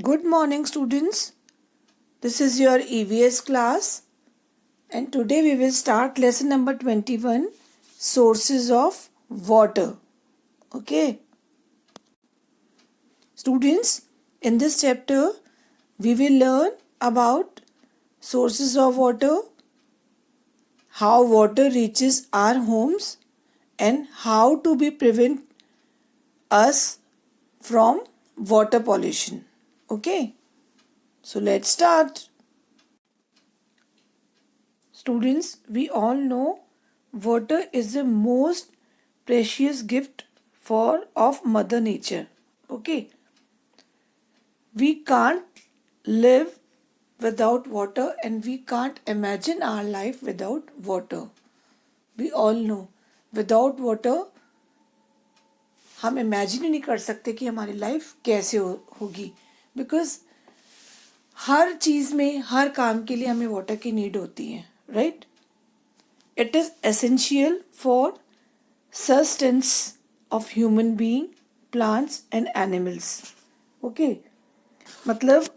Good morning, students. This is your EVS class, and today we will start lesson number 21, Sources of Water. Okay, students, in this chapter, we will learn about sources of water, how water reaches our homes, and how to be prevent us from water pollution. Okay, so let's start. Students, we all know water is the most precious gift for of Mother Nature. Okay, we can't live without water and we can't imagine our life without water. We all know without water हम imagine ही नहीं कर सकते कि हमारी life कैसे होगी because हर चीज़ में हर काम के लिए हमें वाटर की नीड होती है right. It is essential for sustenance of human being, plants and animals. Okay, मतलब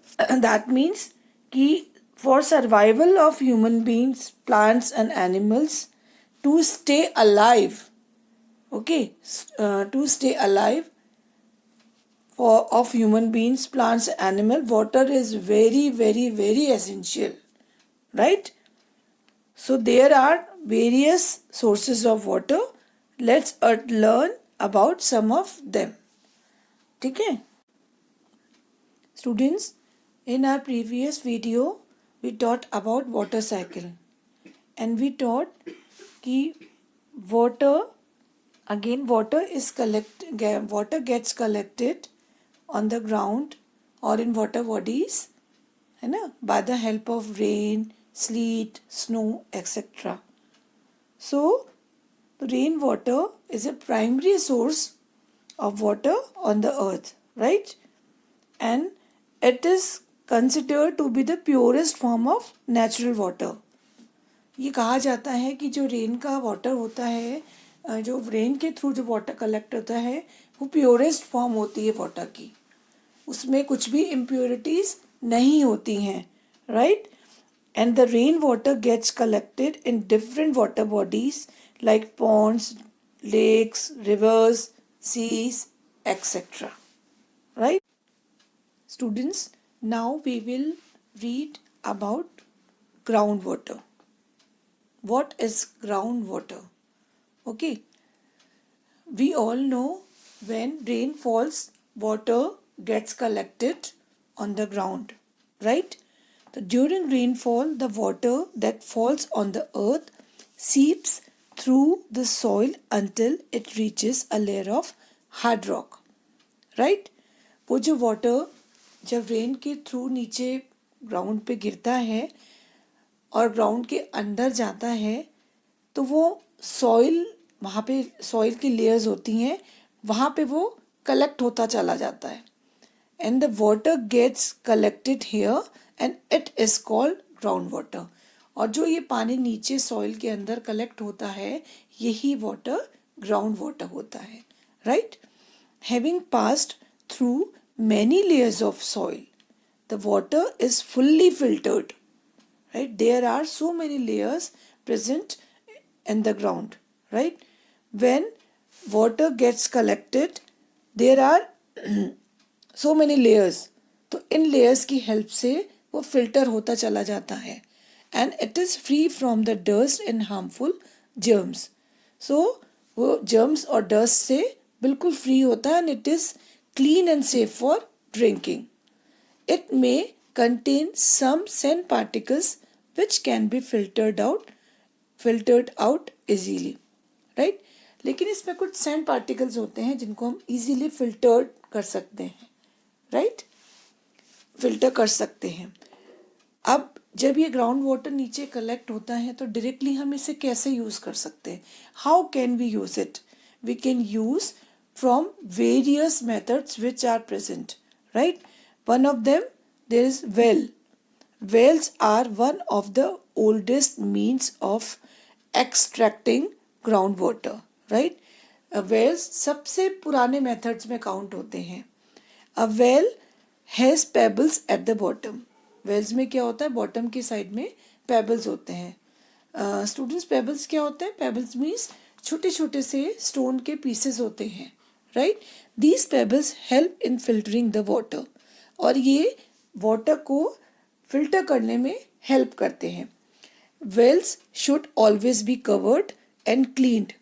that means कि for survival of human beings, plants and animals to stay alive. Okay, to stay alive for of human beings, plants, animal, water is very essential, right? So there are various sources of water. Let's learn about some of them. ठीक है? Students, in our previous video, we taught about water cycle. And we taught कि water, again water gets collected on the ground or in water bodies, है ना? By the help of rain, sleet, snow, etc. So, rainwater is a primary source of water on the earth, right? And it is considered to be the purest form of natural water. ये कहा जाता है कि जो rain का water होता है, जो रेन के थ्रू जो वाटर कलेक्ट होता है वो प्योरेस्ट फॉर्म होती है वाटर की. उसमें कुछ भी इम्प्योरिटीज नहीं होती हैं, right. And the rainwater gets collected in different water bodies like ponds, lakes, rivers, seas, etc. Right? Students, now we will read about groundwater. What is groundwater? Okay. We all know when rain falls, water gets collected on the ground, right? So during rainfall, the water that falls on the earth seeps through the soil until it reaches a layer of hard rock, right? वो जो water जब rain के through नीचे ground पे गिरता है और ground के अंदर जाता है तो वो सॉइल, वहाँ पे सॉइल की लेयर्स होती हैं, वहाँ पे वो कलेक्ट होता चला जाता है. And the water gets collected here and it is called ground water. और जो ये पानी नीचे सॉइल के अंदर कलेक्ट होता है यही वाटर ग्राउंड वाटर होता है, right. Having passed through many layers of soil, the water is fully filtered, right. There are so many layers present in the ground, right. When water gets collected, there are so many layers. तो इन layers की help से वो filter होता चला जाता है and it is free from the dust and harmful germs. So वो germs और डस्ट से बिल्कुल फ्री होता है and it is clean and safe for drinking. It may contain some sand particles which can be filtered out easily, right. लेकिन इसमें कुछ sand particles होते हैं जिनको हम इजीली फिल्टर कर सकते हैं, राइट. फिल्टर कर सकते हैं. अब जब ये ग्राउंड वाटर नीचे कलेक्ट होता है तो डायरेक्टली हम इसे कैसे यूज़ कर सकते हैं? How can we use it? We can use from various methods which are present, right. One of them there is well. Wells are one of the oldest means of extracting groundwater, right? Wells सबसे पुराने methods में count होते हैं. A well has pebbles at the bottom. Wells में क्या होता है, bottom की साइड में पेबल्स होते हैं। स्टूडेंट्स, पेबल्स क्या होते हैं? पेबल्स मीन्स छोटे छोटे से स्टोन के पीसेस होते हैं, right. These pebbles help in filtering the water, और ये वाटर को फिल्टर करने में हेल्प करते हैं। Wells should always be covered and cleaned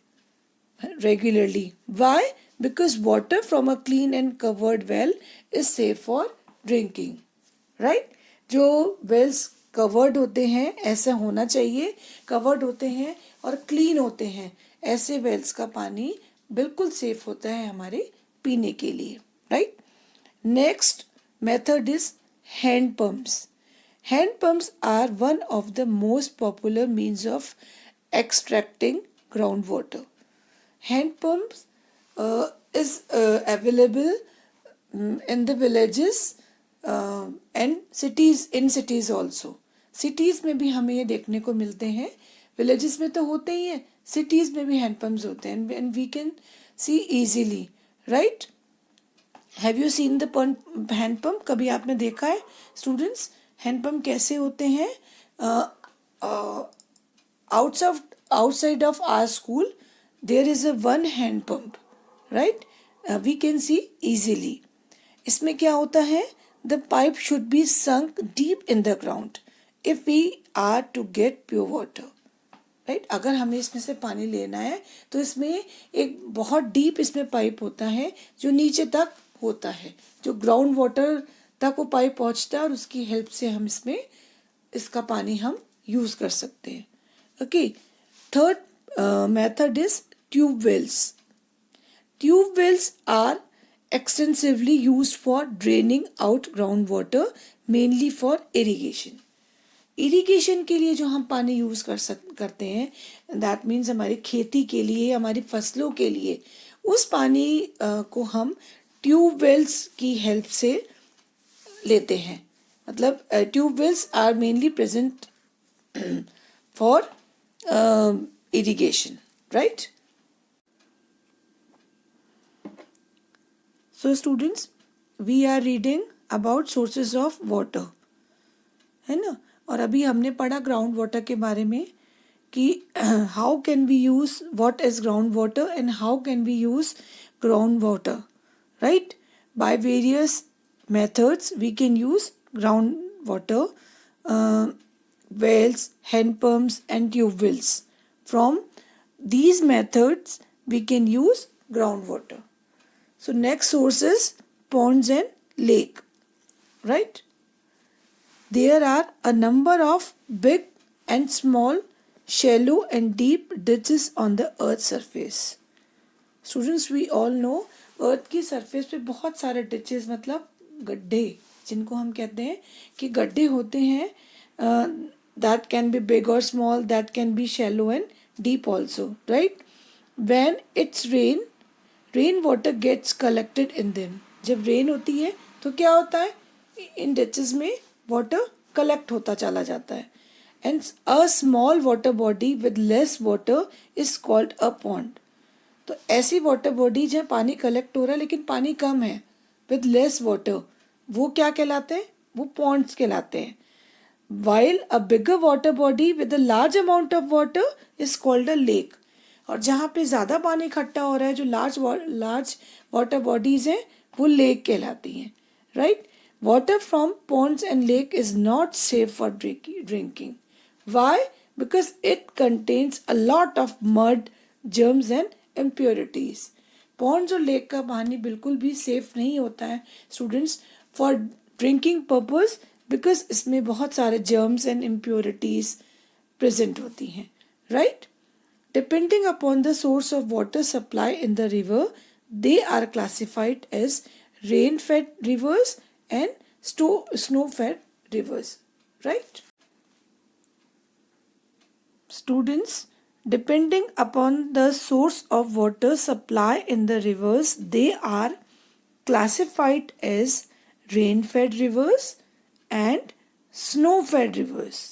regularly. Why? Because water from a clean and covered well is safe for drinking. Right? जो wells covered होते हैं, ऐसा होना चाहिए, covered होते हैं और clean होते हैं, ऐसे wells का पानी बिल्कुल safe होता है हमारे पीने के लिए. Right? Next method is hand pumps. Hand pumps are one of the most popular means of extracting groundwater. Hand pumps is available in the villages and cities, in cities also. Cities में भी हमें ये देखने को मिलते हैं, villages में तो होते ही हैं, cities में भी hand pumps होते हैं, and we can see easily, right? Have you seen the hand pump? कभी आपने देखा है students? Hand pump कैसे होते हैं? Outside of our school there is a one hand pump, right? We can see easily. इसमें क्या होता है? The pipe should be sunk deep in the ground if we are to get pure water, right? अगर हमें इसमें से पानी लेना है तो इसमें एक बहुत डीप इसमें पाइप होता है जो नीचे तक होता है, जो ग्राउंड वाटर तक वो पाइप पहुंचता है, और उसकी हेल्प से हम इसमें इसका पानी हम यूज कर सकते हैं. Okay, third method is tube wells. Tube wells are extensively used for draining out groundwater, mainly for irrigation. Irrigation के लिए जो हम पानी यूज़ करते हैं, दैट मीन्स हमारी खेती के लिए, हमारी फसलों के लिए, उस पानी को हम ट्यूब वेल्स की हेल्प से लेते हैं. मतलब tube wells are mainly present for irrigation, right. So students, we are reading about sources of water, है ना. और अभी हमने पढ़ा ग्राउंड वाटर के बारे में कि how can we use what is ground water and how can we use ground water, right. By various methods we can use ground water, wells, hand pumps and tube wells. From these methods we can use groundwater. So next source is ponds and lake, right? There are a number of big and small, shallow and deep ditches on the earth's surface. Students, we all know earth की surface पे बहुत सारे ditches, मतलब गड्ढे, जिनको हम कहते हैं कि गड्ढे होते हैं. That can be big or small, that can be shallow and deep also, right? When it's rain water gets collected in them. जब रेन होती है तो क्या होता है, इन डिचेस में वाटर कलेक्ट होता चला जाता है. And a small water body with less water is called a pond. तो ऐसी वाटर बॉडी जहाँ पानी कलेक्ट हो रहा है लेकिन पानी कम है, विद लेस वाटर, वो क्या कहलाते हैं? वो पॉन्ड्स कहलाते हैं. While a bigger water body with a large amount of water is called a lake. और जहाँ पे ज़्यादा पानी इकट्ठा हो रहा है, जो लार्ज वाटर बॉडीज हैं, वो लेक कहलाती हैं, right. Water from ponds and lake is not safe for drinking. Why? Because it contains a lot of mud, germs and impurities. Ponds और लेक का पानी बिल्कुल भी सेफ नहीं होता है students for drinking purpose, because इसमें बहुत सारे जर्म्स एंड इम्प्योरिटीज प्रेजेंट होती हैं, right. Depending upon the source of water supply in the river, they are classified as rain-fed rivers and snow-fed rivers, right? Students, depending upon the source of water supply in the rivers, they are classified as rain-fed rivers and snow-fed rivers.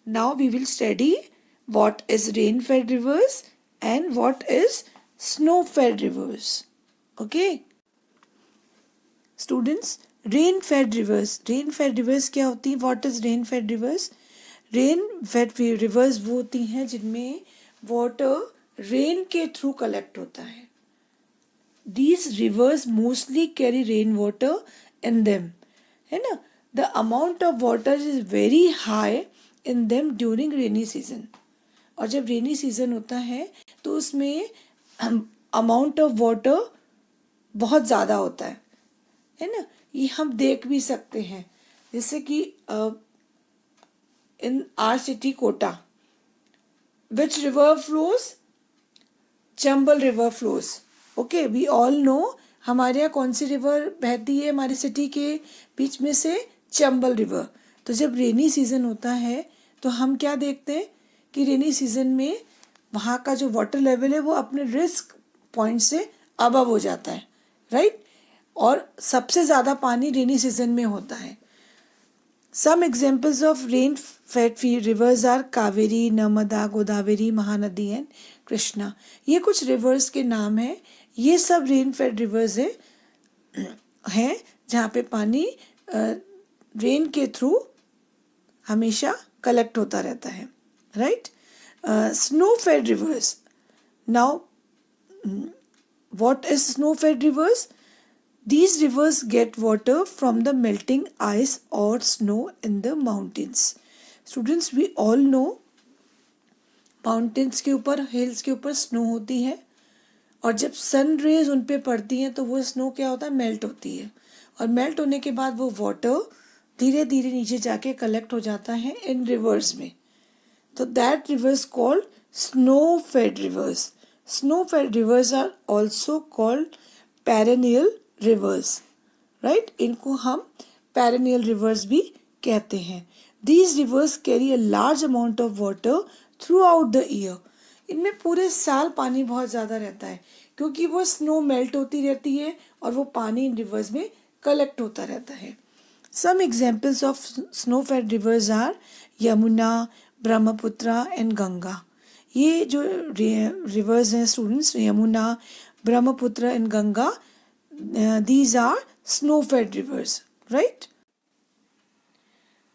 Now we will study what is rain-fed rivers and what is snow-fed rivers. Okay. Students, rain fade reverse क्या होती है? What is rain fade reverse? Rain fade reverse वो होती हैं जिनमें water rain के through collect होता है. These rivers mostly carry rainwater in them, है ना? The amount of water is very high in them during rainy season. और जब रेनी सीजन होता है तो उसमें अमाउंट ऑफ वाटर बहुत ज़्यादा होता है ना? ये हम देख भी सकते हैं. जैसे कि in our city Kota, which river flows? Chambal river flows. Okay, we all know हमारे यहाँ कौन सी रिवर बहती है हमारी सिटी के बीच में से? चंबल रिवर. तो जब रेनी सीजन होता है तो हम क्या देखते हैं कि रेनी सीजन में वहाँ का जो वाटर लेवल है वो अपने रिस्क पॉइंट से अबव हो जाता है, राइट? और सबसे ज़्यादा पानी रेनी सीजन में होता है. Some examples of rain-fed rivers are Kaveri, Narmada, Godavari, Mahanadi and Krishna. ये कुछ रिवर्स के नाम हैं. ये सब रेन फेड रिवर्स हैं जहाँ पे पानी रेन के थ्रू हमेशा कलेक्ट होता रहता है, right? Snow fed rivers. Now what is snow fed rivers? These rivers get water from the melting ice or snow in the mountains. Students, we all know mountains के ऊपर, hills के ऊपर snow होती है और जब सन रेज उन पे पड़ती हैं तो वो स्नो क्या होता है? मेल्ट होती है. और मेल्ट होने के बाद वो वाटर धीरे धीरे नीचे जाके कलेक्ट हो जाता है इन रिवर्स में. तो that rivers called snow fed rivers. Snow fed rivers are also called perennial rivers, right? इनको हम पेरेनियल रिवर्स भी कहते हैं. These rivers carry a large amount of water throughout the year. इनमें पूरे साल पानी बहुत ज़्यादा रहता है क्योंकि वो स्नो मेल्ट होती रहती है और वो पानी इन रिवर्स में कलेक्ट होता रहता है. Some examples of snow fed rivers are Yamuna, Brahmaputra and Ganga. ये जो रिवर्स हैं students, Yamuna, Brahmaputra and Ganga, these are snow fed rivers, right?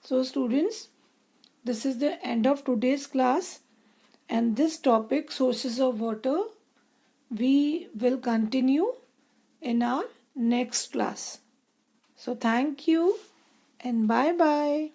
So students, this is the end of today's class, and this topic, sources of water, we will continue in our next class. So thank you and bye bye.